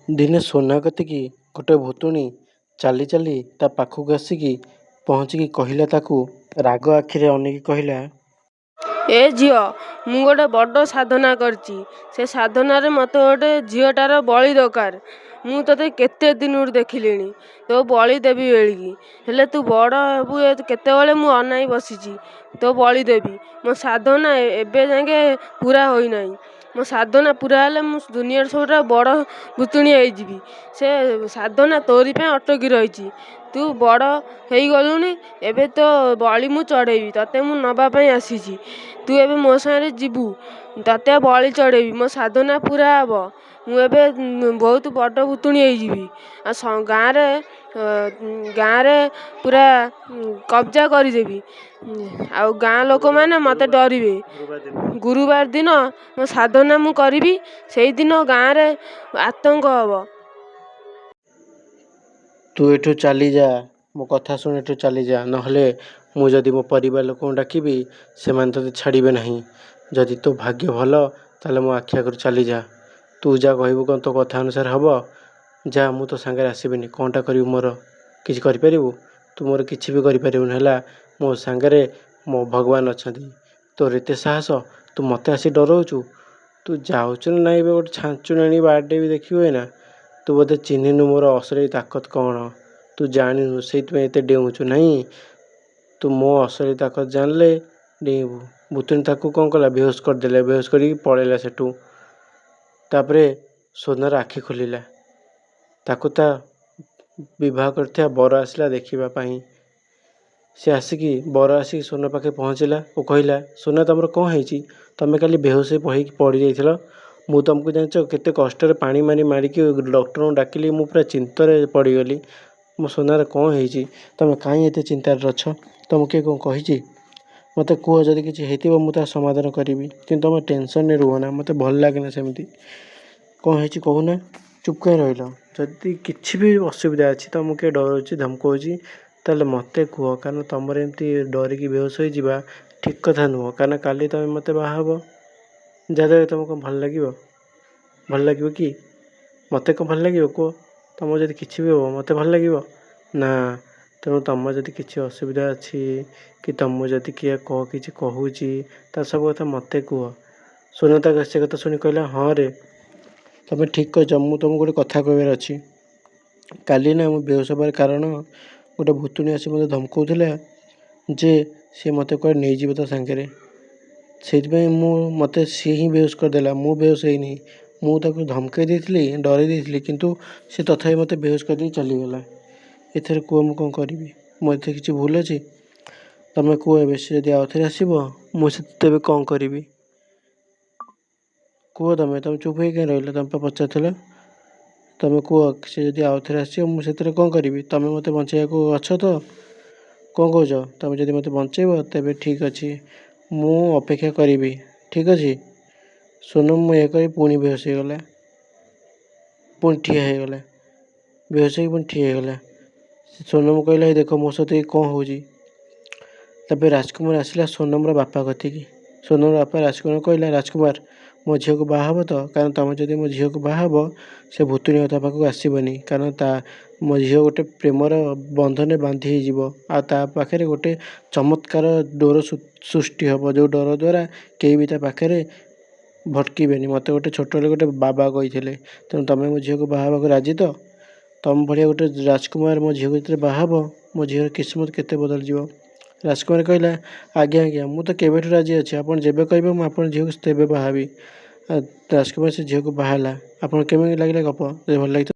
ଦିନେ ସୋନା କତିକି ଗୋଟେ ଭୂତୁଣୀ ଚାଲି ଚାଲି ତା ପାଖକୁ ଆସିକି ପହଞ୍ଚିକି କହିଲା, ତାକୁ ରାଗ ଆଖିରେ ଅନେଇକି କହିଲା, ଏ ଝିଅ, ମୁଁ ଗୋଟେ ବଡ଼ ସାଧନା କରିଛି। ସେ ସାଧନାରେ ମୋତେ ଗୋଟେ ଝିଅଟାର ବଳି ଦରକାର। ମୁଁ ତୋତେ କେତେ ଦିନରୁ ଦେଖିଲିଣି, ତୋ ବଳି ଦେବି ବେଳିକି। ହେଲେ ତୁ ବଡ଼ ହେବୁ କେତେବେଳେ ମୁଁ ଅନାଇ ବସିଛି, ତୋ ବଳି ଦେବି। ମୋ ସାଧନା ଏବେ ଯାକେ ପୁରା ହୋଇନାହିଁ। ମୋ ସାଧନା ପୁରା ହେଲେ ମୁଁ ଦୁନିଆର ସବୁଠାରୁ ବଡ଼ ଭୂତୁଣୀ ହେଇଯିବି। ସେ ସାଧନା ତୋରି ପାଇଁ ଅଟକି ରହିଛି। ତୁ ବଡ଼ ହେଇଗଲୁଣି, ଏବେ ତୋ ବଳି ମୁଁ ଚଢ଼େଇବି। ତତେ ମୁଁ ନେବା ପାଇଁ ଆସିଛି। ତୁ ଏବେ ମୋ ସାଙ୍ଗରେ ଯିବୁ, ତତେ ବଳି ଚଢ଼େଇବି। ମୋ ସାଧନା ପୁରା ହେବ। ମୁଁ ଏବେ ବହୁତ ବଡ଼ ଭୂତୁଣୀ ହେଇଯିବି। ଆଉ ଗାଁରେ ପୁରା କବ୍ଜା କରିଦେବି। ଆଉ ଗାଁ ଲୋକମାନେ ମୋତେ ଡରିବେ। ଗୁରୁବାର ଦିନ ମୋ ସାଧନା ମୁଁ କରିବି। ସେଇଦିନ ଗାଁରେ ଆତଙ୍କ ହେବ। ତୁ ଏଠୁ ଚାଲିଯା, ମୋ କଥା ଶୁଣ, ଏଠୁ ଚାଲିଯା। ନହେଲେ ମୁଁ ଯଦି ମୋ ପରିବାର ଲୋକଙ୍କୁ ଡାକିବି, ସେମାନେ ତୋତେ ଛାଡ଼ିବେ ନାହିଁ। ଯଦି ତୋ ଭାଗ୍ୟ ଭଲ, ତାହେଲେ ମୋ ଆଖି ଆଗରୁ ଚାଲିଯା। ତୁ ଯାହା କହିବୁ କ'ଣ ତୋ କଥା ଅନୁସାରେ ହେବ? ଯା, ମୁଁ ତୋ ସାଙ୍ଗରେ ଆସିବିନି। କ'ଣଟା କରିବୁ ମୋର? କିଛି କରିପାରିବୁ? ତୁ ମୋର କିଛି ବି କରିପାରିବୁନି, ହେଲା। ମୋ ସାଙ୍ଗରେ ମୋ ଭଗବାନ ଅଛନ୍ତି। ତୋର ଏତେ ସାହସ, ତୁ ମୋତେ ଆସି ଡରଉଛୁ? ତୁ ଯାଉଛୁ ନା ନାଇଁ? ଏବେ ଗୋଟେ ଛାଞ୍ଚୁଣି ଆଣି ବାଡ଼େଇବି, ଦେଖିବୁ ଏଇନା। ତୁ ବୋଧେ ଚିହ୍ନିନୁ ମୋର ଅସଲି ତାକତ କ'ଣ। ତୁ ଜାଣିନୁ, ସେଇଥିପାଇଁ ଏତେ ଡେଉଁଛୁ ନାହିଁ। ତୁ ମୋ ଅସଲି ତାକତ ଜାଣିଲେ ଡେଇଁବୁ। ଭୂତୁଣୀ ତାକୁ କ'ଣ କଲା, ବେହୋସ କରିଦେଲା। ବେହୋସ କରିକି ପଳେଇଲା ସେଠୁ। ତାପରେ ସୋନାର ଆଖି ଖୋଲିଲା। ତାକୁ ତା ବିବାହ କରିଥିବା ବର ଆସିଲା ଦେଖିବା ପାଇଁ। ସେ ଆସିକି ବର ଆସିକି ସୋନା ପାଖେ ପହଞ୍ଚିଲା ଓ କହିଲା, ସୋନା, ତମର କ'ଣ ହେଇଛି? ତମେ କାଲି ବେହୋସ ହେଇକି ପଡ଼ିଯାଇଥିଲ। ମୁଁ ତୁମକୁ ଜାଣିଛ କେତେ କଷ୍ଟରେ ପାଣି ମାରିକି ଡକ୍ଟରଙ୍କୁ ଡାକିଲି। ମୁଁ ପୁରା ଚିନ୍ତାରେ ପଡ଼ିଗଲି। ମୋ ସୋନାର କ'ଣ ହେଇଛି? ତମେ କାହିଁ ଏତେ ଚିନ୍ତାରେ ଅଛ? ତମକୁ କିଏ କ'ଣ କହିଛି? ମୋତେ କୁହ, ଯଦି କିଛି ହେଇଥିବ ମୁଁ ତା ସମାଧାନ କରିବି। କିନ୍ତୁ ତମେ ଟେନସନ୍ରେ ରୁହନା, ମୋତେ ଭଲ ଲାଗେନା ସେମିତି। କ'ଣ ହେଇଛି କହୁନା? ଚୁପ୍ କାହିଁ ରହିଲ? ଯଦି କିଛି ବି ଅସୁବିଧା ଅଛି, ତମକୁ କିଏ ଡରଉଛି, ଧମକଉଛି, ତାହେଲେ ମୋତେ କୁହ। କାରଣ ତମର ଏମିତି ଡରିକି ବେହୋସ ହୋଇଯିବା ଠିକ୍ କଥା ନୁହଁ। କାରଣ କାଲି ତମେ ମୋତେ ବାହା ହେବ, ଯାହାଦ୍ୱାରା ତମକୁ କ'ଣ ଭଲ ଲାଗିବ? ଭଲ ଲାଗିବ କି? ମୋତେ କ'ଣ ଭଲ ଲାଗିବ କୁହ? ତମର ଯଦି କିଛି ବି ହେବ, ମୋତେ ଭଲ ଲାଗିବ ନା? ତେଣୁ ତମର ଯଦି କିଛି ଅସୁବିଧା ଅଛି, କି ତମକୁ ଯଦି କିଏ କିଛି କହୁଛି, ତା ସବୁ କଥା ମୋତେ କୁହ। ସୋନା ସେ କଥା ଶୁଣି କହିଲା, ହଁ ରେ, ତମେ ଠିକ୍ କହିଛ। ମୁଁ ତମକୁ ଗୋଟେ କଥା କହିବାର ଅଛି। କାଲି ନା ମୁଁ ବେହୋସ ହେବାର କାରଣ, ଗୋଟେ ଭୂତୁଣୀ ଆସି ମୋତେ ଧମକଉଥିଲା ଯେ ସେ ମୋତେ କୁଆଡ଼େ ନେଇଯିବ ତା ସାଙ୍ଗରେ। ସେଇଥିପାଇଁ ମୋତେ ସିଏ ହିଁ ବେହୋସ କରିଦେଲା। ମୁଁ ବେହୋସ ହେଇନି। ମୁଁ ତାକୁ ଧମକେଇ ଦେଇଥିଲି, ଡରେଇ ଦେଇଥିଲି, କିନ୍ତୁ ସେ ତଥାପି ମୋତେ ବେହୋସ କରିଦେଇ ଚାଲିଗଲା। ଏଥିରେ କୁହ ମୁଁ କ'ଣ କରିବି? ମୋ ଏଥିରେ କିଛି ଭୁଲ ଅଛି? ତମେ କୁହ, ଏବେ ସେ ଯଦି ଆଉ ଥରେ ଆସିବ, ମୁଁ ତେବେ କ'ଣ କରିବି? କୁହ ତମେ ଚୁପ୍ ହେଇ କାହିଁ ରହିଲ? ତମେ ପା ପଚାରୁଥିଲ। ତମେ କୁହ, ସେ ଯଦି ଆଉ ଥରେ ଆସିବ, ମୁଁ ସେଥିରେ କ'ଣ କରିବି? ତମେ ମୋତେ ବଞ୍ଚେଇବାକୁ ଅଛ ତ? କ'ଣ କହୁଛ? ତମେ ଯଦି ମୋତେ ବଞ୍ଚେଇବ, ତେବେ ଠିକ୍ ଅଛି, ମୁଁ ଅପେକ୍ଷା କରିବି। ଠିକ୍ ଅଛି। ସୋନୁ ମୁଁ ଏହା କହି ପୁଣି ବେହୋସ ହେଇଗଲା। ପୁଣି ଠିଆ ହେଇଗଲା। ବେହୋସ ହେଇକି ପୁଣି ଠିଆ ହେଇଗଲା। ସୋନମ କହିଲା, ଦେଖ ମୋ ସହିତ କ'ଣ ହେଉଛି। ତାପରେ ରାଜକୁମାର ଆସିଲା ସୋନମର ବାପା କତିକି। ସୋନମର ବାପା ରାଜକୁମାର କହିଲା, ରାଜକୁମାର, ମୋ ଝିଅକୁ ବାହା ହେବ ତ? କାରଣ ତମେ ଯଦି ମୋ ଝିଅକୁ ବାହା ହେବ, ସେ ଭୂତୁଣୀ ତା ପାଖକୁ ଆସିବନି। କାରଣ ମୋ ଝିଅ ଗୋଟେ ପ୍ରେମର ବନ୍ଧନରେ ବାନ୍ଧି ହେଇଯିବ। ଆଉ ତା ପାଖରେ ଗୋଟେ ଚମତ୍କାର ଡୋର ସୃଷ୍ଟି ହେବ, ଯେଉଁ ଡୋର ଦ୍ୱାରା କେହି ବି ତା ପାଖରେ ଭଟକିବେନି। ମୋତେ ଗୋଟେ ଛୋଟବେଳେ ଗୋଟେ ବାବା କହିଥିଲେ। ତେଣୁ ତମେ ମୋ ଝିଅକୁ ବାହା ହେବାକୁ ରାଜି ତ? ତମ ଭଳିଆ ଗୋଟେ ରାଜକୁମାର ମୋ ଝିଅକୁ ଯେତେବେଳେ ବାହା ହେବ, ମୋ ଝିଅର କିସ୍ମତ କେତେ ବଦଳିଯିବ। ରାଜକୁମାର କହିଲା, ଆଜ୍ଞା ଆଜ୍ଞା, ମୁଁ ତ କେବେଠୁ ରାଜି ଅଛି। ଆପଣ ଯେବେ କହିବେ ମୁଁ ଆପଣଙ୍କ ଝିଅକୁ ତେବେ ବାହା ହେବି। ରାଜକୁମାର ସେ ଝିଅକୁ ବାହା ହେଲା। ଆପଣଙ୍କୁ କେମିତି ଲାଗିଲା ଗପ? ଯଦି ଭଲ ଲାଗିଥିବ